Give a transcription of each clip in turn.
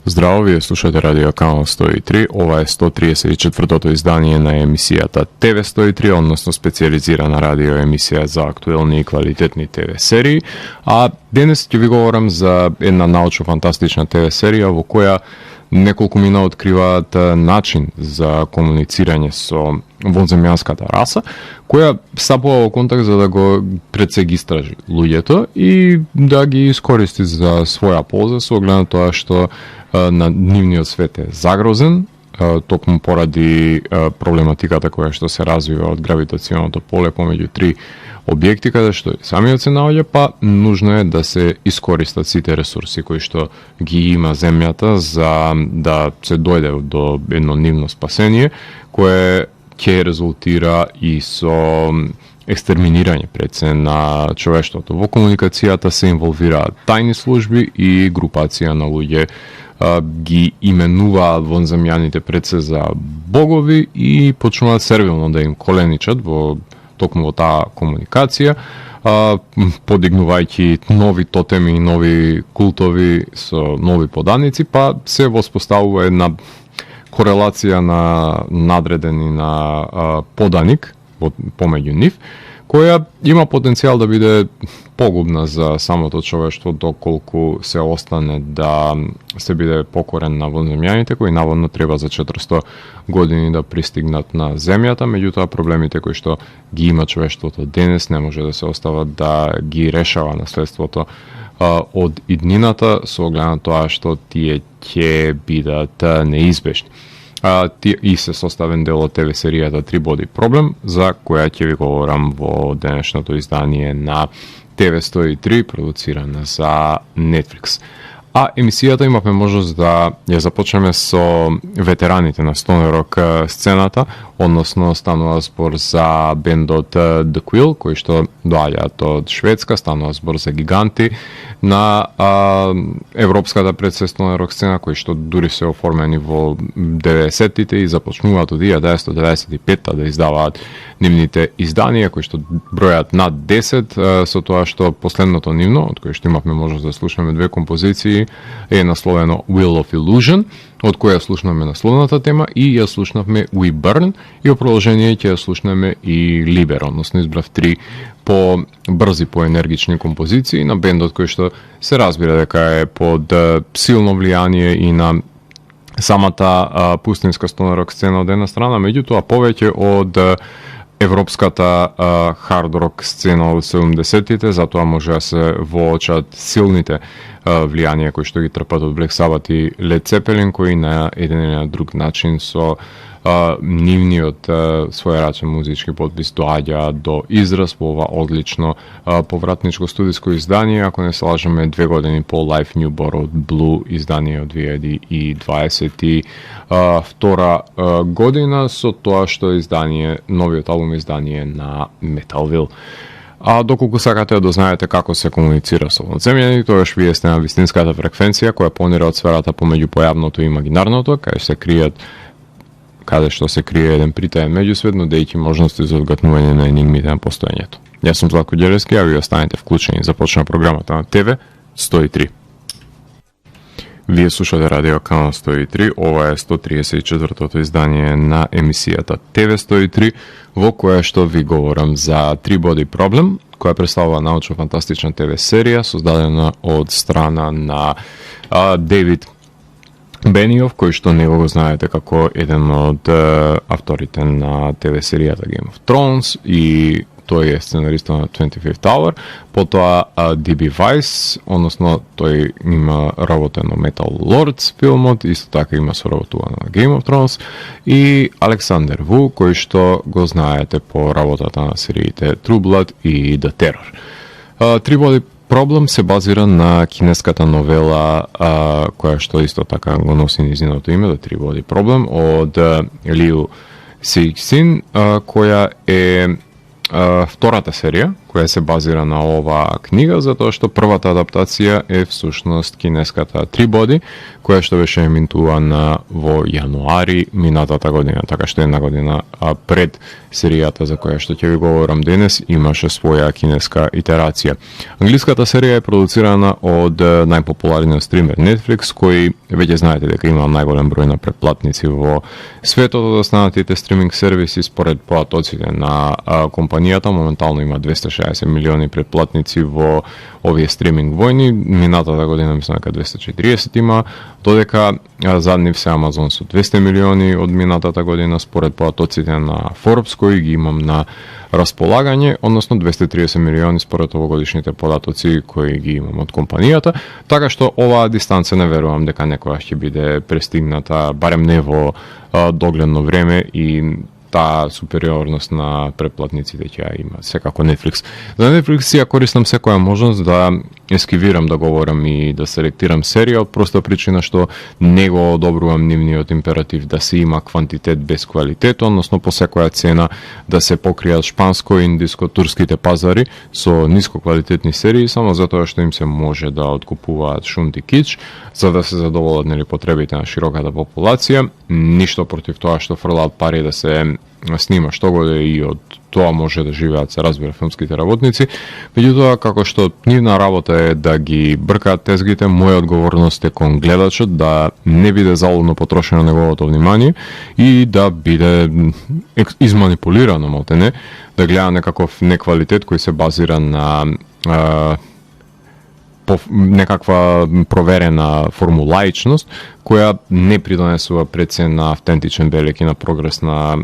Здраво, вие слушате Радио Канал 103, ова е 134-тото издание на емисијата ТВ 103, односно специализирана радио емисија за актуелни и квалитетни ТВ серии, а денес ќе ви говорам за една научно-фантастична ТВ серија во која неколку мина откриваат начин за комуницирање со вонземјанската раса, која стапува во контакт за да го пред се ги истражи луѓето и да ги искористи за своја полза со оглед на тоа што на нивниот свет е загрозен, токму поради проблематиката која што се развива од гравитационото поле помеѓу три објекти каде што самиот се наоѓа, па нужно е да се искористат сите ресурси кои што ги има земјата за да се дојде до едно нивно спасение, кое ќе резултира и со екстерминирање пред се на човештвото. Во комуникацијата се инволвираат тајни служби и групација на луѓе ги именуваат вонземјаните пред се за богови и почнуваат сервилно да им коленичат токму во таа комуникација, подигнувајќи нови тотеми и нови култови со нови поданици, па се воспоставува една корелација на надреден и на поданик помеѓу нив, која има потенцијал да биде погубна за самото човештво доколку се остане да се биде покорен на вонземјаните кои наводно треба за 400 години да пристигнат на земјата, меѓутоа проблемите кои што ги има човештвото денес не може да се остават да ги решава наследството од иднината со оглед на тоа што тие ќе бидат неизбежни. И се составен дел од ТВ серијата Три боди проблем, за која ќе ви говорам во денешното издание на ТВ 103, продуцирана за Netflix. А емисијата имавме можност да ја започнеме со ветераните на стонерок сцената, односно станува збор за бендот The Quill, кои што доаѓаат од Шведска, станува збор за гиганти на европската предстонерок сцена, кои што дури се оформени во 90-тите и започнуваат од 1995-та да издаваат нивните изданија, кои што бројат над 10, со тоа што последното нивно, од кој што имавме можност да слушнеме две композиции, е насловено Wheel of Illusion, од која слушнаме насловната тема и ја слушнавме We Burn и во продолжение ќе ја слушнеме и Liber, односно избрав три по-брзи, по-енергични композиции на бендот кој што се разбира дека е под силно влијание и на самата пустинска стонерок сцена од една страна, меѓутоа повеќе од европската хард-рок сцена од 70-тите, затоа може да се воочат силните влијанија кои што ги трпат од Black Sabbath и Led Zeppelin, кои на еден или на друг начин со нивниот својрачен музички подпис доаѓа до израз во ова одлично повратничко студиско издание, ако не се лажеме 2 години по Live New Borrowed Blue издание од 2022 година, со тоа што издание, новиот албум издание на Metalville. А доколку сакате да знаете како се комуницира со вонземјани, тогаш вие сте на вистинската фреквенција која понира од сферата помеѓу појавното и имагинарното, каде што се крие еден притаен меѓусвет, но дејќи можности за одгатнување на енигмите на постоењето. Јас сум Златко Ѓелевски, а вие останете вклучени. Започна програмата на ТВ 103. Вие слушате Радио Канал 103, ова е 134-тото издание на емисијата ТВ 103, во која што ви говорам за Три боди проблем, која представува научно-фантастична ТВ серија, создадена од страна на Дейвид Бениов, кој што него го знаете како еден од авторите на ТВ серијата Game of Thrones и тој е сценариста на 25th Hour, потоа D.B. Weiss, односно тој има работено Metal Lords филмот, исто така има соработувано на Game of Thrones, и Александер Ву, кој што го знаете по работата на сериите True Blood и The Terror. Три боди проблем се базира на кинеската новела, која што исто така го носи низиното име, да Три боди проблем, од Лиу Сиксин, која е втората серија, која се базира на оваа книга, затоа што првата адаптација е всушност кинеската Трибоди, која што беше емитувана во јануари минатата година, така што една година пред серијата за која што ќе ви говорам денес имаше своја кинеска итерација. Англиската серија е продуцирана од најпопуларниот стример Netflix, кој веќе знаете дека има најголем број на претплатници во светот од останатите стриминг сервиси. Според поатоците на компанијата моментално има 260 милиони претплатници во овие стриминг војни. Минатата година мислам дека 240 има, додека зад нив се Amazon со 200 милиони од минатата година според поатоците на Forbes, кои ги имам на располагање, односно 230 милиони според овогодишните податоци кои ги имам од компанијата, така што оваа дистанца не верувам дека некогаш ќе биде престигната, барем не во догледно време, и таа супериорност на претплатниците ќе ја има секако Netflix. За Netflix ја користам секоја можност да ескивирам да говорам и да селектирам серија, од проста причина што не го одобрувам нивниот императив да се има квантитет без квалитет, односно по секоја цена да се покријат шпанско, индиско, турските пазари со ниско квалитетни серии, само затоа што им се може да откупуваат шунти кич, за да се задоволат потребите на широката популација. Ништо против тоа што фрлаат пари да се снима што годе и од тоа може да живеат, се разбира, филмските работници. Меѓутоа, како што нивна работа е да ги бркаат тезгите, моја одговорност е кон гледачот да не биде залудно потрошено неговото внимание и да биде изманипулирано, малтене, да гледа некаков неквалитет кој се базира на некаква проверена формулаичност, која не придонесува прецен на автентичен белек и на прогрес на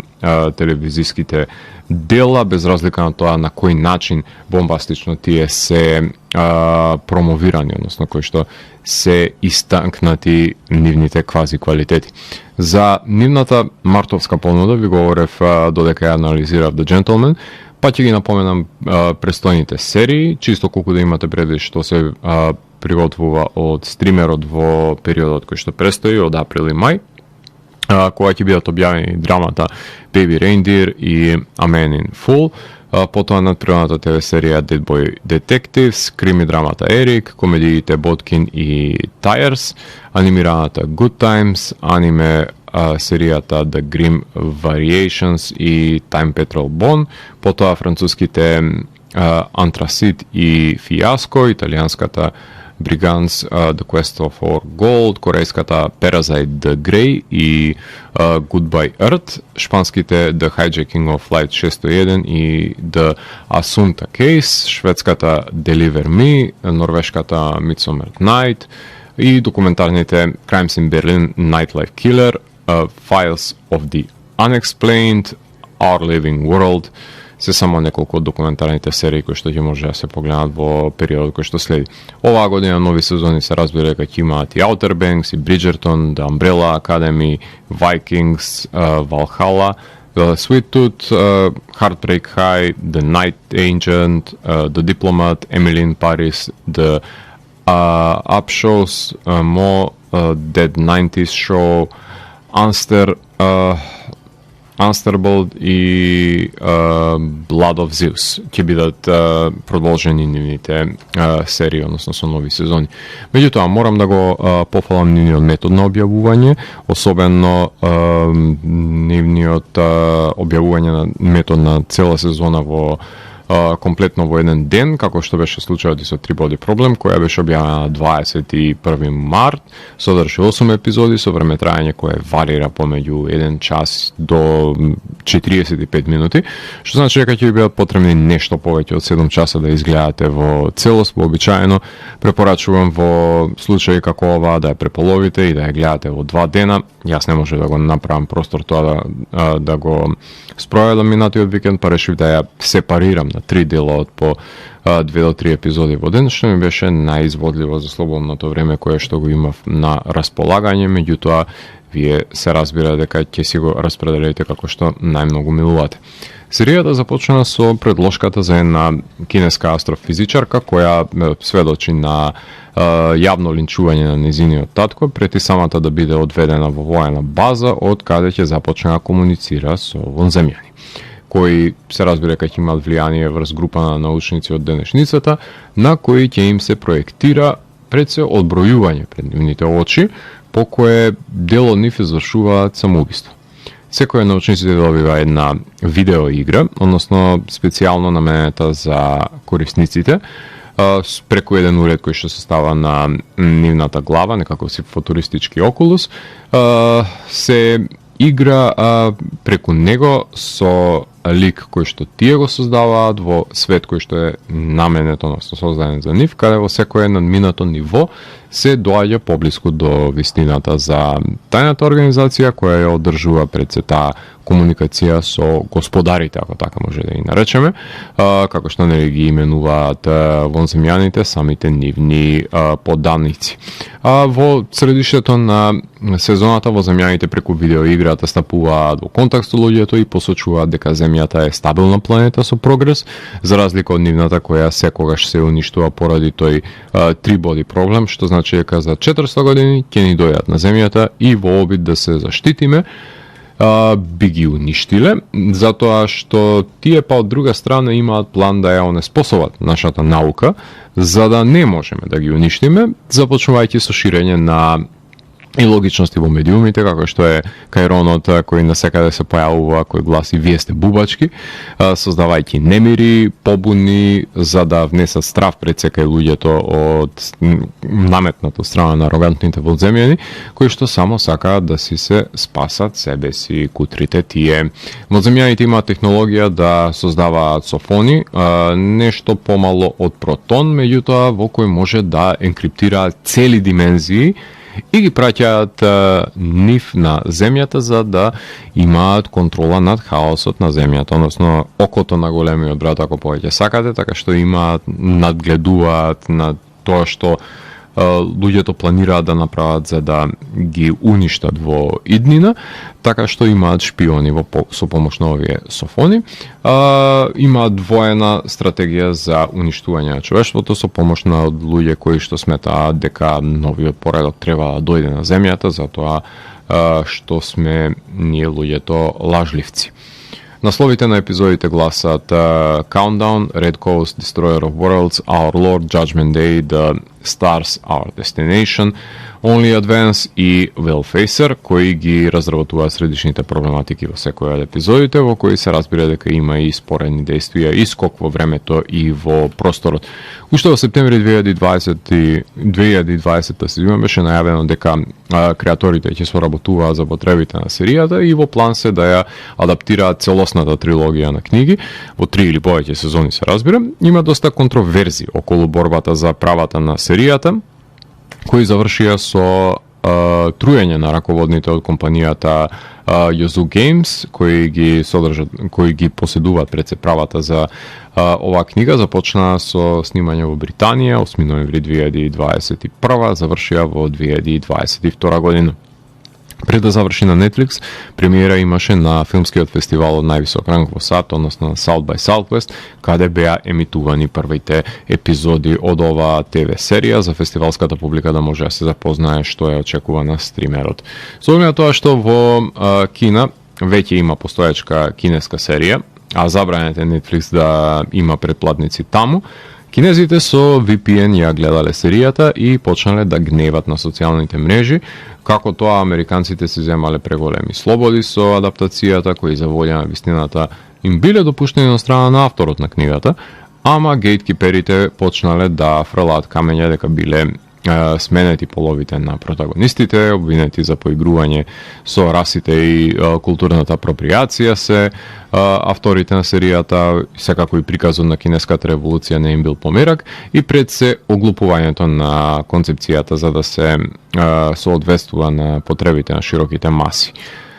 телевизиските дела, без разлика на тоа на кој начин бомбастично тие се промовирани, односно кои што се истакнати нивните квази квалитети. За нивната мартовска понуда ви говорев додека ја анализирав The Gentleman, па ќе ги напоменам престојните серии, чисто колку да имате предвид што се приготвува од стримерот во периодот кој што престои од април и мај, кога ќе бидат објавени драмата Baby Reindeer и A Man in Full, потоа надприродната ТВ серија Dead Boy Detectives, крими драмата Ерик, комедиите Боткин и Tires, анимираната Good Times, аниме серијата The Grim Variations и Time Patrol Bond, потоа француските Антрасит и Фиаско, италијанската Brigands The Quest for Gold, корејската Parasite The Grey и Goodbye Earth, шпанските The Hijacking of Flight 601 и The Assunta Case, шведската Deliver Me, норвешката Midsummer Night и документарните Crimes in Berlin, Nightlife Killer, Files of the Unexplained, Our Living World, се само неколку од документарните серии кои што ќе може да се погледнат во периодот кој што следи. Оваа година нови сезони се разбира дека ќе имаат и Outer Banks, и Bridgerton, The Umbrella Academy, Vikings, Valhalla, Sweet Tooth, Heartbreak High, The Night Agent, The Diplomat, Emily in Paris, The Up Shows, Dead 90s Show, Unsterbold и Blood of Zeus ќе бидат продолжени нивните серии, односно со нови сезони. Меѓутоа, морам да го пофалам нивниот метод на објавување, особено нивниот објавување на метод на цела сезона во комплетно во еден ден, како што беше случајот и со Трибоди Проблем, која беше објавена на 21 март, содржи 8 епизоди со време трајање кое варира помеѓу 1 час до 45 минути, што значи дека ќе ви бидат потребни нешто повеќе од 7 часа да изгледате во целост. Вообичаено препорачувам во случаи како ова да ја преполовите и да ја гледате во 2 дена. Јас не може да го направам простор тоа да го спроведам минатиот викенд, па решив да ја сепарирам на 3 дела од по 2 до 3 епизоди во ден, што ми беше најизводливо за слободното време кое што го имав на располагање. Меѓутоа, вие се разбира дека ќе си го распределите како што најмногу милувате. Серијата започна со предложката за една кинеска астрофизичарка која сведочи на јавно линчување на незиниот татко прети самата да биде одведена во воена база од каде ќе започне да комуницира со вонземјани. кои се разбира дека ќе имаат влијание врз група на научници од денешницата, на кои ќе им се проектира пред се одбројување пред нивните очи, по кое дел од нив извршуваат самоубиство. Секој од научниците добива една видеоигра, односно специјално наменета за корисниците, преку еден уред кој што се става на нивната глава, некаков си футуристички окулус, се игра преку него со лик кој што тие го создаваат во свет кој што е наменет, односно создаден за нив, каде во секое надминато ниво се доаѓа поблиску до вистината за тајната организација која ја одржува пред се таа комуникација со господарите, ако така може да ги наречеме, како што нели ги именуваат вонземјаните, самите нивни подданици. Во средиштето на сезоната воземјаните преку видеоиграта стапуваат во контакт со луѓето и посочуваат дека Земјата е стабилна планета со прогрес, за разлика од нивната која секогаш се уништува поради тој три-боди проблем, што значи дека за 400 години ќе ни дојдат на Земјата и во обид да се заштитиме, би ги уништиле, затоа што тие па од друга страна имаат план да ја онеспособат нашата наука, за да не можеме да ги уништиме, започнувајќи со ширење на и логичности во медиумите, како што е кајронот кој насекаде се појавува, кој гласи "Вие сте бубачки", создавајќи немири, побуни, за да внесат страв пред секај луѓето од наметната страна на арогантните водземјани, кои што само сакаат да си се спасат себе си кутрите тие. Водземјаните имаат технологија да создаваат софони, нешто помало од протон, меѓутоа во кој може да енкриптираат цели димензии и ги праќаат нив на Земјата за да имаат контрола над хаосот на Земјата, односно окото на големиот брат, ако повеќе сакате, така што имаат, надгледуваат над тоа што луѓето планираат да направат за да ги уништат во иднина, така што имаат шпиони со помош на овие софони. Имаат двоена стратегија за уништување на човештвото со помош на луѓе кои што сметаат дека новиот поредок треба да дојде на Земјата, затоа што сме ние луѓето лажливци. Насловите на епизодите гласат Countdown, Red Coast, Destroyer of Worlds, Our Lord, Judgment Day, The Stars, Our Destination, Only Advance и Wellfacer, кои ги разработуваат средишните проблематики во секој од епизодите, во кои се разбира дека има и споредни действија и скок во времето и во просторот. Уште во септември 2020 сезона беше најавено дека креаторите ќе соработуваат за потребите на серијата и во план се да ја адаптираат целосната трилогија на книги во 3 или повеќе сезони, се разбира. Има доста контроверзи околу борбата за правата на серијата, кои завршија со труење на раководните од компанијата Yuzu Games, кои ги поседуваат пред се правата за оваа книга. Започна со снимање во Британија 8 ноември 2021, завршија во 2022 година. Пред да заврши на Netflix, премиера имаше на филмскиот фестивал од највисок ранг во САД, односно на South by Southwest, каде беа емитувани првите епизоди од оваа ТВ серија за фестивалската публика да може да се запознае што е очекува на стримерот. Со оглед на тоа што во Кина веќе има постоечка кинеска серија, а забранете Netflix да има претплатници таму, кинезите со VPN ја гледале серијата и почнале да гневат на социјалните мрежи, како тоа американците се земале преголеми слободи со адаптацијата, кои за волја на вистината им биле допуштени од страна на авторот на книгата, ама гейткиперите почнале да фрлаат камења дека биле сменети половите на протагонистите, обвинети за поигрување со расите и културната апроприација се авторите на серијата, секако и приказот на кинеската револуција не им бил померак и пред се оглупувањето на концепцијата за да се соодветствува на потребите на широките маси.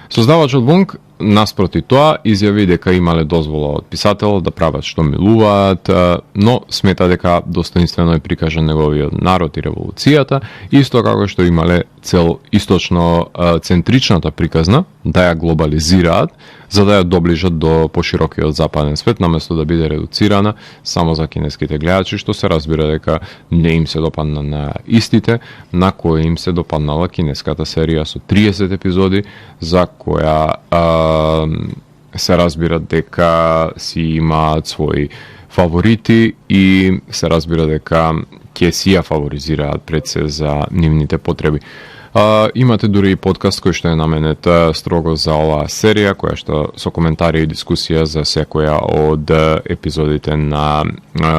Создавачот Вонг наспроти тоа изјави дека имале дозвола од писателот да прават што милуваат, но смета дека достоинствено е прикажан неговиот народ и револуцијата, исто како што имале цел источно центричната приказна да ја глобализираат, за да ја доближат до поширокиот западен свет, наместо да биде редуцирана само за кинеските гледачи, што се разбира дека не им се допадна на истите, на кои им се допаднала кинеската серија со 30 епизоди, за која се разбира дека си имаат своји фаворити и се разбира дека ќе си ја фаворизираат пред се за нивните потреби. Имате дури и подкаст кој што е наменет строго за оваа серија, која што со коментари и дискусија за секоја од епизодите на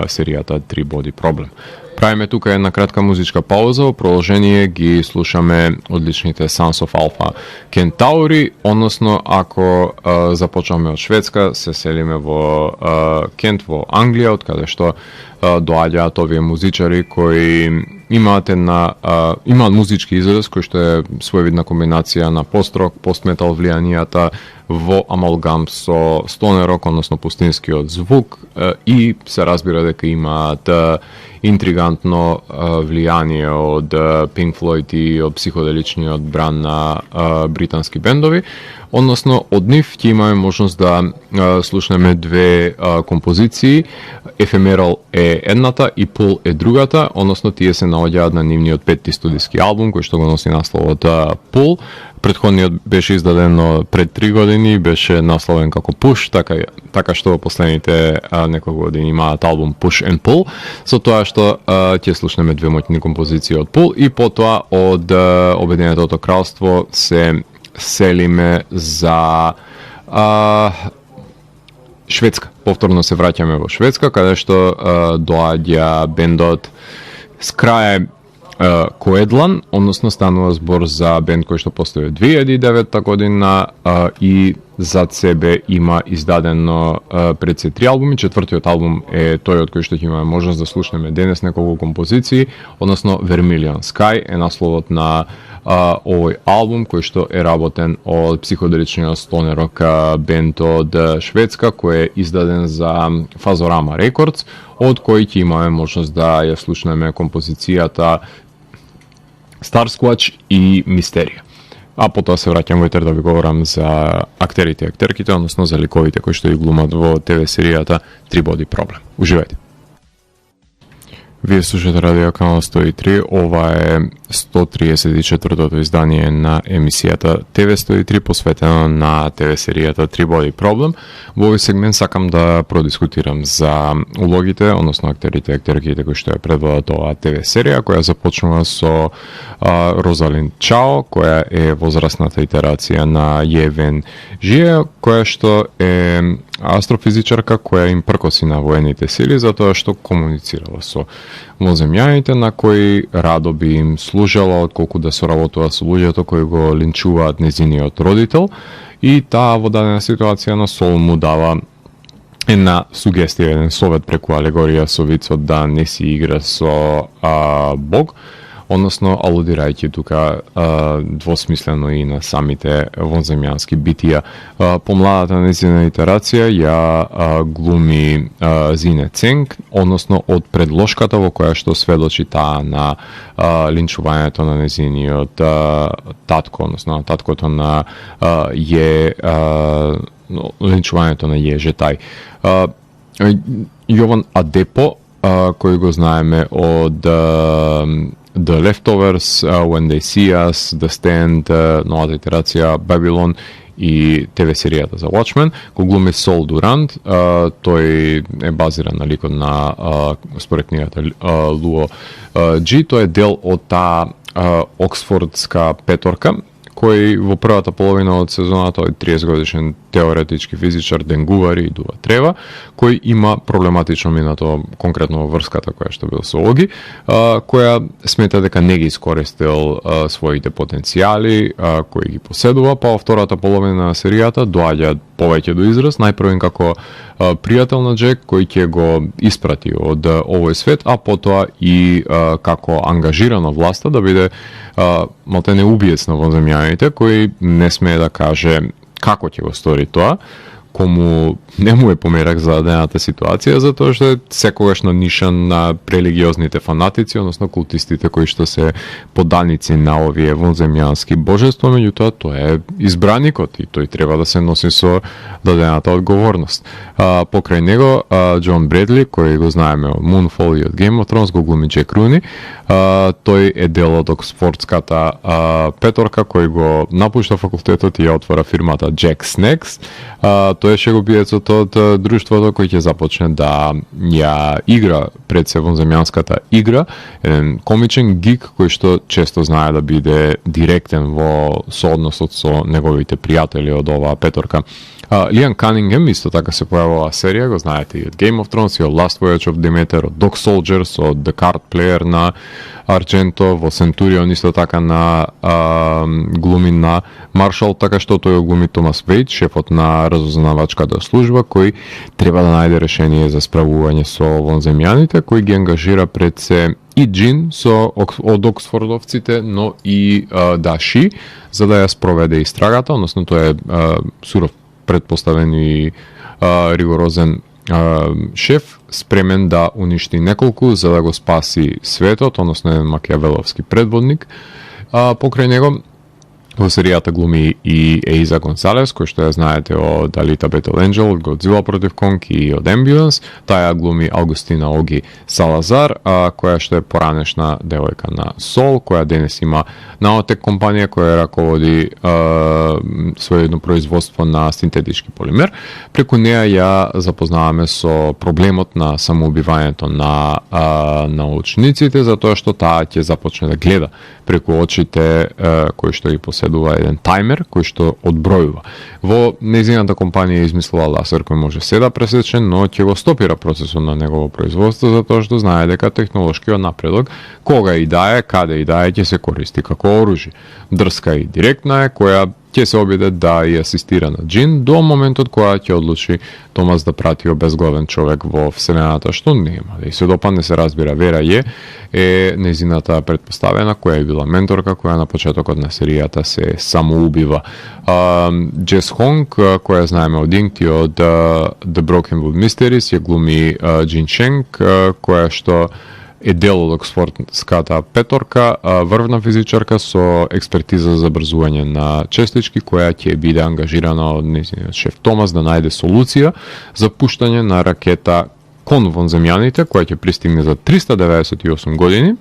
серијата Three Body Problem. Правиме тука една кратка музичка пауза, во продолжение ги слушаме одличните Sons of Alpha Centauri, односно ако започнеме од Шведска, се селиме во Кент, во Англија, од каде што доаѓаат овие музичари кои имаат музички израз кој што е своевидна комбинација на пост-рок, пост-метал влијанијата во амалгам со стоner рок, односно пустинскиот звук, и се разбира дека имаат интригантно влијание од Pink Floyd и од психоделичниот бран на британски бендови. Односно, од нив ќе имаме можност да слушнеме две композиции. Ephemeral е едната и Pull е другата, односно тие се наоѓаат на нивниот петти студиски албум, кој што го носи насловот Pull. Предходниот беше издаден пред 3 години, беше насловен како Push, така што во последните неколку години имаат албум Push and Pull, со тоа што ќе слушнеме две моќни композиции од Pull и потоа од Обединетото кралство се селиме за Шведска. Повторно се враќаме во Шведска, каде што доаѓа бендот Skrae Коедлан, односно станува збор за бенд кој што постои од 2009 година и зад себе има издадено пред се 3 албуми. Четвртиот албум е тој од кој што ќе имаме можност да слушнеме денес неколку композиции, односно Vermilion Sky е насловот на овој албум кој што е работен од психоделичниот стоner рок бенд од Шведска, кој е издаден за Fazorama Records, од кој ќе имаме можност да ја слушнеме композицијата Starsquatch и Мистерија. А потоа се враќам во етер да ви говорам за актерите и актерките, односно за ликовите кои што ги глумат во ТВ серијата Three Body Problem. Уживајте! Вие слушате Радио Канал 103, ова е 134-тото издание на емисијата ТВ 103, посветено на ТВ серијата Three Body Problem. Во овој сегмент сакам да продискутирам за улогите, односно актерите и актерките кои што ја предводат оваа ТВ серија, која започнува со Розалинд Чао, која е возрастната итерација на Јевен Жие, која што е астрофизичарка која им пркоси на воените сили затоа што комуницирала со воземјаните, на кои радо би им служела отколку да соработува со луѓето кои го линчуваат незиниот родител, и таа во дадена ситуација на Сол му дава една сугестија, еден совет преку алегорија со вицот да не си игра со Бог, односно алудирајќи тука двосмислено и на самите вонземјански битија. Помладата незина итерација ја глуми Зине Ценг, односно од предложката во која што сведочи таа на линчувањето на незиниот татко, односно на таткото на линчувањето на Жетај. Јован Адепо, кој го знаеме од The Leftovers, When They See Us, The Stand, новата итерација Babylon и ТВ серијата за Watchmen, го глуми Сол Дурант. Тој е базиран на ликот на според книгата Луо Джи. Тој е дел од таа оксфордска петорка, кој во првата половина од сезоната од 30 годишен теоретички физичар денгувари и дува трева, кој има проблематично минато конкретно во врската која што бил со Оги, која смета дека не ги искористил своите потенцијали кои ги поседува, па во втората половина на серијата доаѓа повеќе до израз, најпрвен како пријател на Джек кој ќе го испрати од овој свет, а потоа и како ангажирано власта да биде малтене убиец на вонземјаните, кој не смее да каже како ќе го стори тоа, кому не му е померак за дадената ситуација, затоа што е секогаш на нишан на религиозните фанатици, односно култистите кои што се поданици на овие вонземјански божества, меѓутоа тоа е избраникот и тој треба да се носи со дадената одговорност. Покрај него Џон Бредли, кој го знаеме од Moonfall и од Game of Thrones, го глуми Джек Руни. Тој е дел од оксфордската петорка кој го напушта факултетот и ја отвора фирмата Jack Snacks. тој е шегобиецот од друштвото кој ќе започне да ја игра пред се вонземјанската игра, еден комичен гик кој што често знае да биде директен во соодносот со неговите пријатели од оваа петорка. Лиам Канингем исто така се појавува оваа серија, го знаете и од Game of Thrones, и од Last Voyage of Demeter, од Dog Soldiers, од The Card Player на Argento, во Centurion исто така на глуми на Маршал, така што тој глуми Томас Вејд, шефот на разузнавачката служба, кој треба да најде решение за справување со вонземјаните, кој ги ангажира пред се и Джин од Оксфордовците, но и Даши, за да ја спроведе истрагата, односно тој е суров предпоставен и ригорозен шеф, спремен да уништи неколку за да го спаси светот, односно еден макијавеловски предводник. Покрај него во серијата глуми и Еиза Гонсалес, кој што ја знаете од Алита Battle Angel, од Godzilla против Конг и од Ambulance. Таја глуми Аугустина Оги Салазар, која што е поранешна девојка на Сол, која денес има наотек компанија која раководи своједно производство на синтетички полимер. Преку неа ја запознаваме со проблемот на самоубивањето на научниците, затоа што таа ќе започне да гледа преку очите кои што ги поседува еден таймер кој што одбројува. Во нејзината компанија измислила лазер кој може се да пресече, но ќе го стопира процесот на негово производство затоа што знае дека технолошкиот напредок кога и да е, каде и да е, ќе се користи како оружје. Дрска и директна е, која ќе се обиде да ја асистира на Джин до моментот кога ќе одлучи Томас да прати обезглавен човек во вселената, што нема. И се допадне, се разбира, Вера е нејзината предпоставена, која е била менторка, која на почетокот на серијата се самоубива. Джес Хонг, која знаеме од Инкт и од The Brokenwood Mysteries, ја глуми Джин Ченг, која што е дел од Оксфордската петорка, врвна физичарка со експертиза за брзување на честички, која ќе биде ангажирана од нејзиниот шеф Томас да најде солуција за пуштање на ракета кон вонземјаните, која ќе пристигне за 398 години,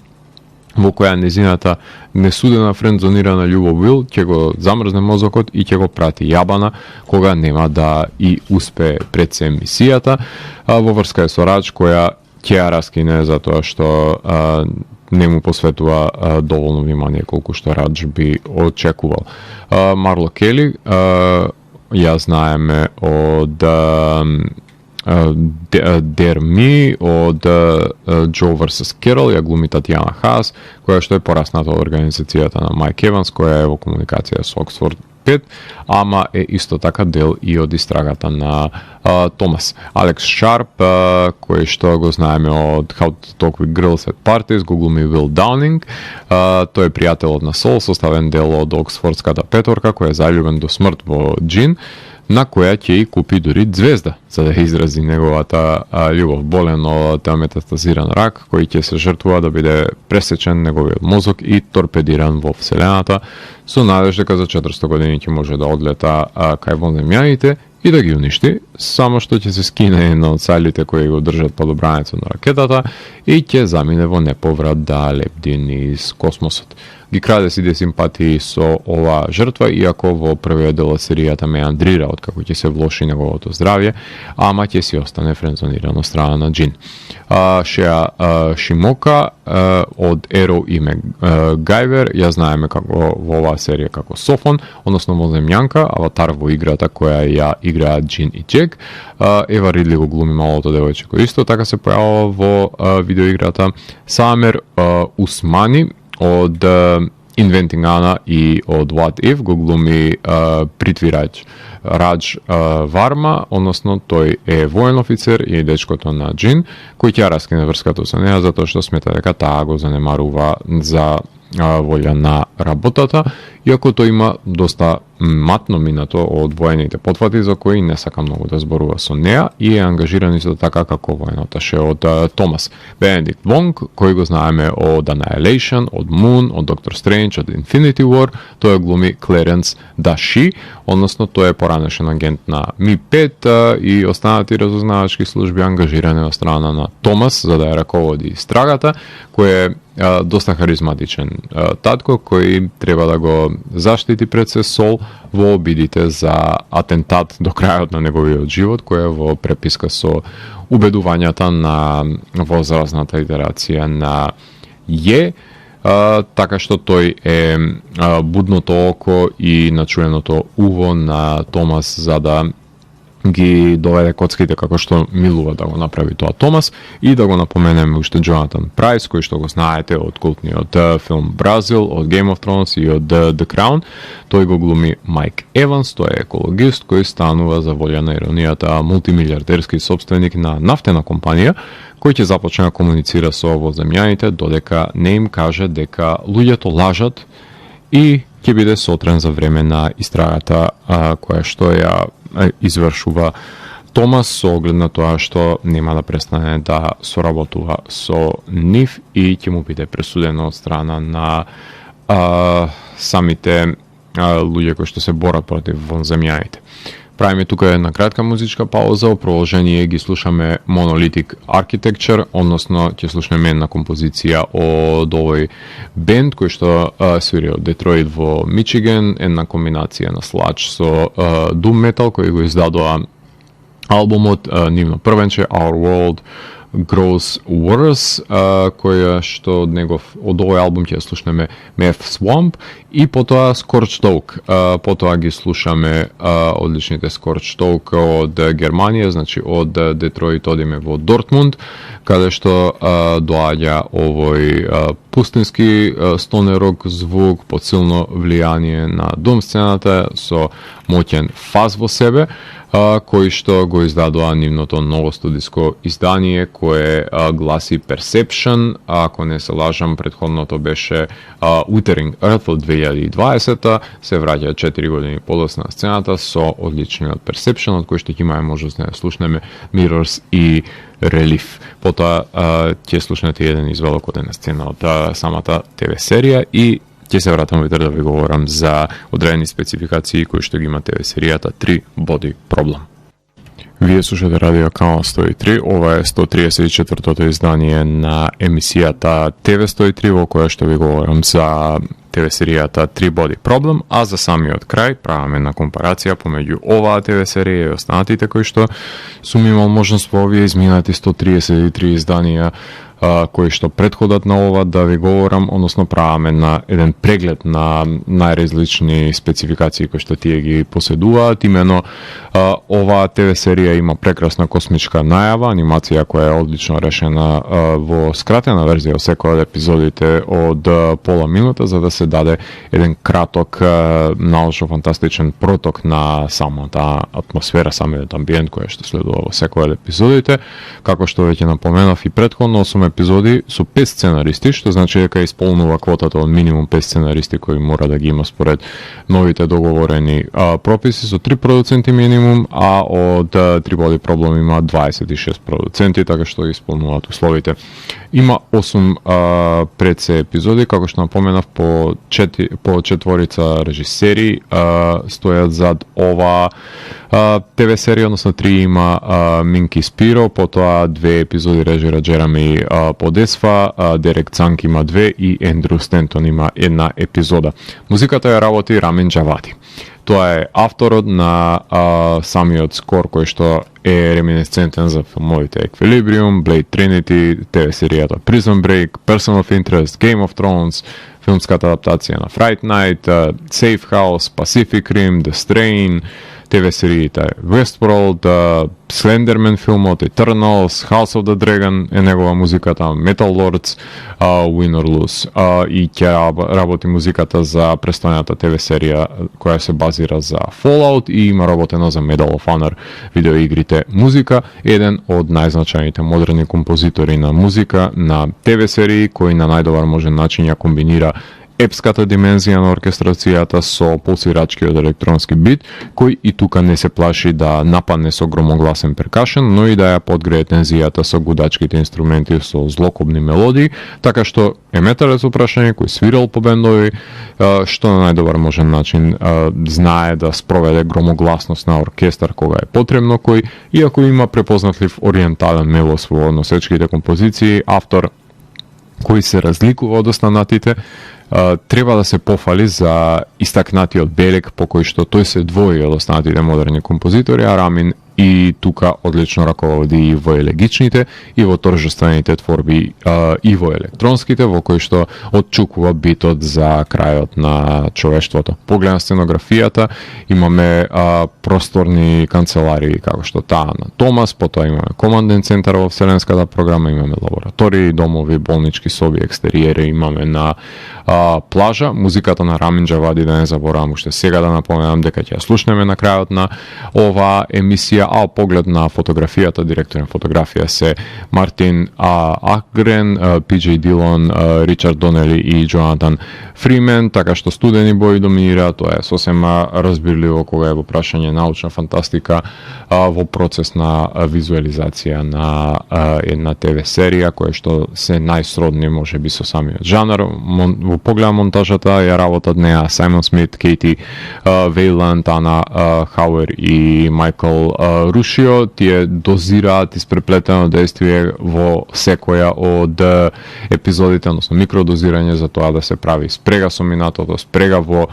во која нејзината несудена френдзонирана љубов Уил ќе го замрзне мозокот и ќе го прати јабана кога нема да и успее пред се мисијата. Во врска е со Радж, која ќе ја раскине затоа што не му посветува доволно внимание колку што Радж би очекувал. Марло Кели ја знаеме од Дерми, од Джо vs. Керол, ја глуми Татјана Хаас, која што е порасната од организацијата на Майк Еванс, која е во комуникација со Оксфорд 5, ама е исто така дел и од истрагата на Томас. Алекс Шарп, кој што го знаеме од How to Talk with Girls at Parties, го глуми Уил Даунинг. Тој е пријателот на Сол, составен дел од Оксфордската петорка, кој е заљубен до смрт во Джин, на која ќе и купи дури звезда, за да изрази неговата љубов. Болен од метастазиран рак, кој ќе се жртвува да биде пресечен неговиот мозок и торпедиран во вселената, со надеж дека за 400 години ќе може да одлета кај вонземјаните и да ги уништи, само што ќе се скине една од сайлите кои го држат под обраницот на ракетата и ќе замине во неповрат да лебди низ космосот. Ги краде сите симпатии со оваа жртва, иако во првиот дел од серијата меандрира од како ќе се влоши неговото здравје, ама ќе си остане френдзониран од страна на Джин. Шеа Шимока од Еро и Гајвер ја знаеме како во оваа серија како Софон, односно вонземјанка, аватар во играта која ја играат Джин и Джек. Ева Ридли го глуми малото девојче кој исто така се појавува во видеоиграта. Самер Усмани од Inventing Anna и од What If го глуми Притвирач Радж Варма, односно тој е воен офицер и дечкото на Джин, кој ќе раскине врската со неа затоа што смета дека таа го занемарува за волја на работата, иако тој има доста матно минато од воените потфати за кои не сака многу да зборува со неа и е ангажиран исто така како воен аташе од Томас. Бенедикт Вонг, кој го знаеме од Annihilation, од Moon, од Доктор Стрендж, од Infinity War, тој глуми Клеренс Даши, односно тој е поранешен агент на Ми-5 и останати разузнавачки служби ангажирани на страна на Томас за да ја раководи истрагата, кој е доста харизматичен татко кој треба да го заштити пред се Сол во обидите за атентат до крајот на неговиот живот, кој е во преписка со убедувањата на возрастната итерација на Је, така што тој е будното око и начуеното уво на Томас за да ги доведе коцките како што милува да го направи тоа Томас, и да го напоменеме уште Джонатан Прайс, кој што го знаете од култниот филм Бразил, од Game of Thrones и од The Crown. Тој го глуми Майк Еванс, тој е екологист кој станува, за волја на иронијата, мултимилиардерски собственик на нафтена компанија, кој ќе започне да комуницира со овоземјаните додека не им каже дека луѓето лажат и ќе биде сотрен за време на истрагата која што ја извршува Томас, со оглед на тоа што нема да престане да соработува со нив и ќе му биде пресудено од страна на самите луѓе кои што се борат против вонземјаните. Правиме тука една кратка музичка пауза, во продолжение ги слушаме Monolithic Architecture, односно ќе слушнеме една композиција од овој бенд кој што свири од Детройт во Мичиген, една комбинација на слач со Doom Metal кој го издадоа албумот, нивно првенче Our World Grows Worse, која што од овој албум ќе слушнеме Meth Swamp и потоа Scorched Oak. Потоа ги слушаме одличните Scorched Oak од Германија, значи од Детройт одиме во Дортмунд, каде што доаѓа овој пустински стонерок звук под силно влијание на дум сцената со моќен фаз во себе, кој што го издадоа нивното ново студиско издание кое гласи Perception, ако не се лажам, предходното беше Withering Earth од 2020, се враќа 4 години подоцна на сцената со одличниот Perception, од кој што ќе имаме можност да слушнеме Mirrors и Relief. Потоа ќе слушнете еден извадок од една сцена од самата ТВ серија и ќе се вратам да ви говорам за одредени спецификации кои што ги има ТВ серијата 3 Body Problem. Вие слушате Радио Канал 103, ова е 134-тото издание на емисијата ТВ 103 во која што ви говорам за ТВ серијата 3 Body Problem, а за самиот крај правиме една компарација помеѓу оваа ТВ серија и останатите кои што сум имал можност во овие изминати 133 изданија кои што предходат на ова да ви говорам, односно праваме на еден преглед на најразлични спецификации кои што тие ги поседуваат. Имено оваа ТВ серија има прекрасна космичка најава, анимација која е одлично решена во скратена верзија од секој од епизодите од пола минута, за да се даде еден краток научно-фантастичен проток на самата атмосфера, самиот амбиент кој што следува во секој од епизодите. Како што веќе напоменав и претходно, 8 епизоди со 5 сценаристи, што значи дека исполнува квотата од минимум 5 сценаристи кои мора да ги има според новите договорени прописи, со 3 продуценти минимум, а од 3 Body Problem има 26 продуценти, така што ги исполнуваат условите. Има 8 пред се епизоди, како што напоменав, по четворица режисери стојат зад ова ТВ серија, односно 3 има Минки Спиро, потоа 2 епизоди режира Джереми Подесфа, Дерек Цанк има 2 и Ендрю Стентон има една епизода. Музиката ја работи Рамин Джавати. Тоа е авторот на самиот скор кој што е реминесцентен за филмовите Equilibrium, Blade Trinity, ТВ серијата Prison Break, Person of Interest, Game of Thrones, филмската адаптација на Fright Night, Safe House, Pacific Rim, The Strain, ТВ сериите Westworld, Slenderman филмот, Eternals, House of the Dragon е негова музиката, Metal Lords, Win or Lose. И ќе работи музиката за престојната ТВ серија која се базира за Fallout и има работено за Medal of Honor видеоигрите музика, еден од најзначајните модерни композитори на музика на ТВ серии кој на најдобар можен начин ја комбинира епската димензија на оркестрацијата со пулсирачкиот електронски бит, кој и тука не се плаши да нападне со громогласен перкашен, но и да ја подгрее тензијата со гудачките инструменти со злокобни мелодии, така што еметарец упрашање кој свирал по бендови, што на најдобар можен начин знае да спроведе громогласност на оркестар кога е потребно, кој, иако има препознатлив ориентален мелос во носечките композиции, автор кој се разликува од останатите, треба да се пофали за истакнатиот белег по кој што тој се двои од останатите модерни композитори, а Рамин и тука одлично раководи и во елегичните и во торжествените творби и во електронските, во кои што отчукува битот за крајот на човештвото. Погледна сценографијата, имаме просторни канцеларии како што таа на Томас, потоа имаме команден центар во Вселенската програма, имаме лаборатории, домови, болнички соби, екстериери, имаме на плажа. Музиката на Рамин Джавади, да не заборавам уште сега да напоменам дека ќе ја слушнеме на крајот на ова емисија, а поглед на фотографијата, директор на фотографија се Мартин Акгрен, PJ Дилон, Ричард Донели и Джонатан Фримен, така што студени бои доминира, тоа е сосем разбирливо кога е во прашање научна фантастика во процес на визуализација на една ТВ серија која што се најсродни можеби со самиот жанр. Во поглед монтажата ја работат неа Саймон Смит, Кейти Вейланд, Ана Хауер и Майкл Рушио. Тие дозираат испреплетено действие во секоја од епизодите, односно микродозирање за тоа да се прави спрега со минатото, спрега во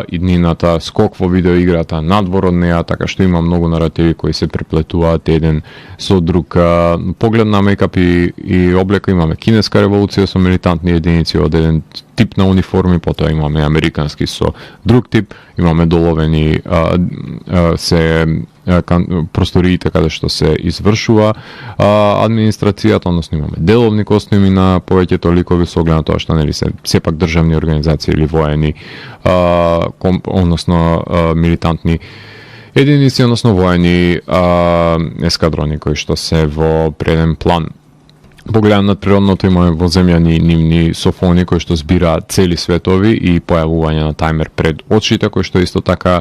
иднината, скок во видеоиграта, надвор од неа, така што има многу наративи кои се преплетуваат еден со друг. Поглед на мейкап и облека имаме кинеска револуција со милитантни единици од еден тип на униформи, потоа имаме американски со друг тип, имаме доловени просториите каде што се извршува администрацијата, односно имаме деловни костюми на повеќето ликови со оглед на тоа што нели се сепак државни организации или воени, односно милитантни единици, односно воени ескадрони кои што се во преден план. Погледам над природното, имаме воземјани нивни софони кои што збираат цели светови и појавување на таймер пред очите, кој што исто така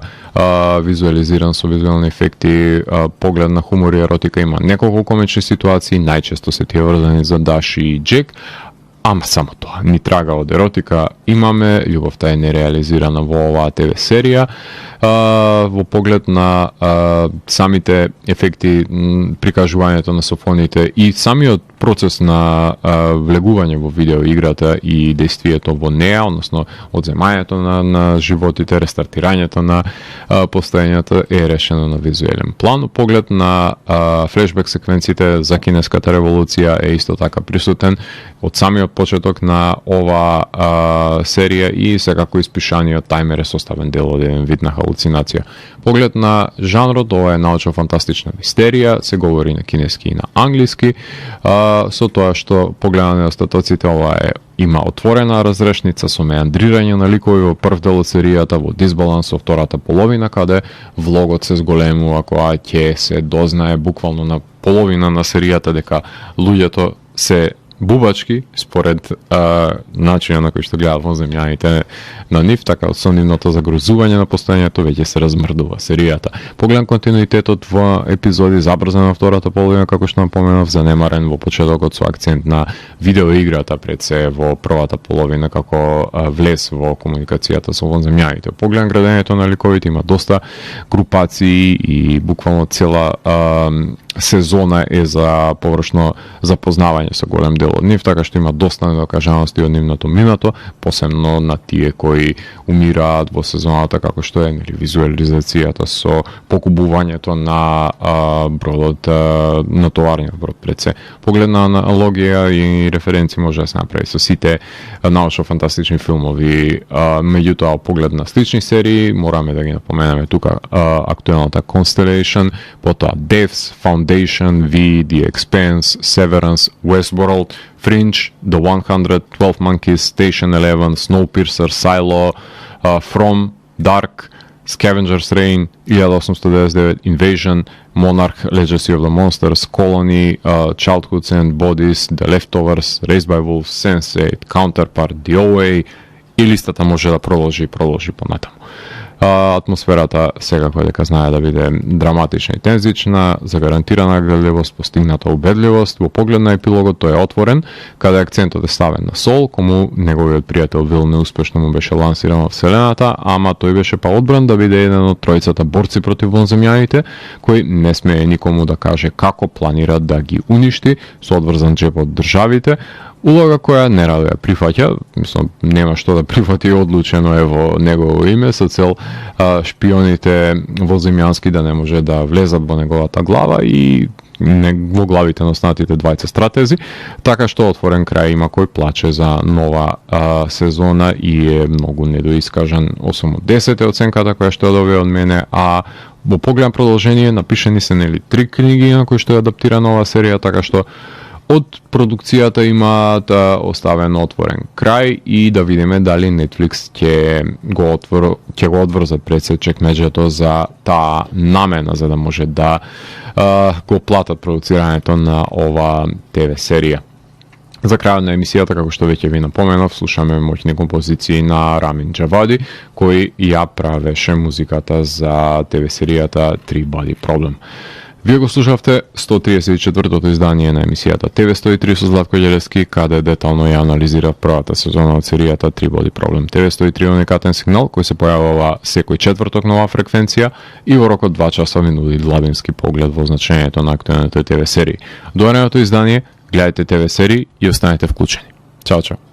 визуализиран со визуелни ефекти. Поглед на хумор и еротика, има неколку комични ситуации, најчесто се тие врзани за Даш и Джек, ама само тоа, ни трага од еротика имаме, љубовта е нереализирана во оваа ТВ серија. Во поглед на самите ефекти, прикажувањето на софоните и самиот процес на влегување во видеоиграта и действието во неа, односно одземањето на животите, рестартирањето на постојањето е решено на визуелен план. Поглед на флешбек секвенците за кинеската револуција е исто така присутен од самиот почеток на ова серија и секако испишаниот таймер е составен дел од еден вид на халуцинација. Поглед на жанрот, ова е научно-фантастична мистерија, се говори на кинески и на англиски, со тоа што погледане остатоците, ова има отворена разрешница со меандрирање на ликови во прв дел од серијата, во дисбаланс во втората половина, каде влогот се зголемува, кога ќе се дознае буквално на половина на серијата дека луѓето се бубачки според начинот на кој што гледаат воземјаните на нив, така со нивното загрозување на постојањето веќе се размрдува серијата. Погледам континуитетот во епизоди забрзан на втората половина, како што напоменав, занемарен во почетокот со акцент на видеоиграта пред се во првата половина како влез во комуникацијата со воземјаните. Погледам градењето на ликовите, има доста групации и буквално цела сезона е за површно запознавање со голем дел од нив, така што има доста недокажаности од нивното минато, посебно на тие кои умираат во сезоната, како што е визуализацијата со покубувањето на бродот, на товарниот брод пред се. Погледна аналогија и референци може да се направи со сите научно-фантастични филмови, меѓутоа поглед на слични серии, мораме да ги напоменеме тука актуелната Constellation, потоа Devs, Foundation, V, The Expanse, Severance, Westworld, Fringe, The 112 Monkeys, Station 11, Snowpiercer, Silo, From, Dark, Scavenger's Reign, 1899, Invasion, Monarch, Legacy of the Monsters, Colony, Childhoods and Bodies, The Leftovers, Raised by Wolves, Sense8, Counterpart, The OA, и листата може да продолжи понатаму. Атмосферата секако е дека знае да биде драматична и тензична, за гарантирана гледливост, постигната убедливост. Во поглед на епилогот тој е отворен, каде акцентот е ставен на Сол, кому неговиот пријател Вил неуспешно му беше лансиран во Вселената, ама тој беше па одбран да биде еден од тројцата борци против вонземјаните, кој не смее никому да каже како планира да ги уништи со одврзан джеб од државите, улога која не ради ја прифаќа, мислам, нема што да прифати, одлучено е во негово име со цел шпионите воземјански да не може да влезат во неговата глава и во главите на останатите двајца стратези, така што отворен крај има кој плаче за нова сезона и е многу недоискажан. 8 од 10 е оценката која што ја добија од мене, а во погледам продолжение напишени се 3 книги на кои што е адаптирана оваа серија, така што од продукцијата има оставен отворен крај и да видиме дали Netflix ќе го одврзат пред се чекмеџето за таа намена, за да може да го платат продуцирањето на ова ТВ серија. За крајот на емисијата, како што веќе ви напоменав, слушаме моќни композиции на Рамин Джавади, кој ја правеше музиката за ТВ серијата Three Body Problem. Вие го слушавте 134-тото издание на емисијата ТВ 103 со Златко Ѓелевски, каде детално ја анализира првата сезона од серијата Three Body Problem. ТВ 103 е уникатен сигнал кој се појавува секој четврток на оваа фреквенција и во рок од 2 часа ви нуди длабински поглед во значењето на актуелните ТВ серии. До наредното издание, гледајте ТВ серии и останете вклучени. Чао, чао.